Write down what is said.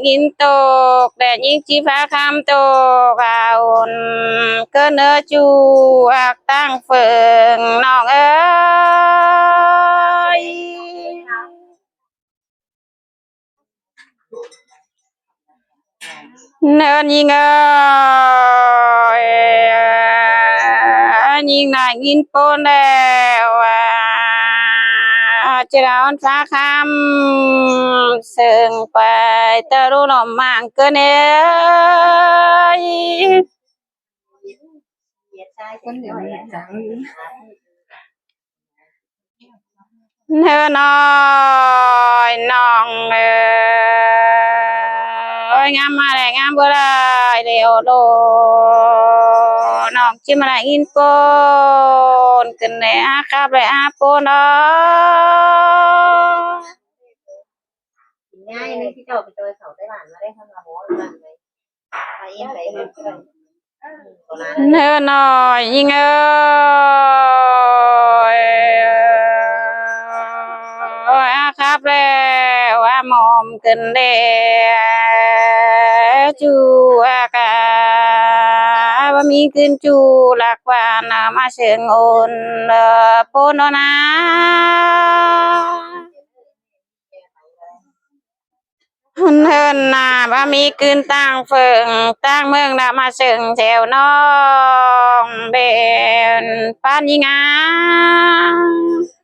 ยินตกแดดยิงจีฟ้าคำตกอาอุ่นก็เนื้อจูอักตั้งเฟิงน้องเอ้ยเนื้อยิงเอ้ยยิงนายยินปนแล้วจะร้อนฟ้าคำซึ่งไปตะรุนอมมังก็เนื้อ เธอน้อยน้องงามมาแรงงามบ่ได้เดี๋ยวโลน้องจิมาได้อินโปนขึ้นในอาคาบเลยอาโปนเนาะง่ายนี่ที่เจ้าไปเจอเขาไต้หวันมาได้ทำมาโม้หรือเปล่าเลยไปเอ็นไปเอ็นเธอน้อยยิงอาคาบแล้วอามอมขึ้นเดจูอากาบ่มีขึ้นจูหลักวานมาเชิงโอนโพนนะเฮินนาบ่มีขึ้นตั้งเฟิงตั้งเมืองละมาเชิงแถวน้องเด่นปานยิงา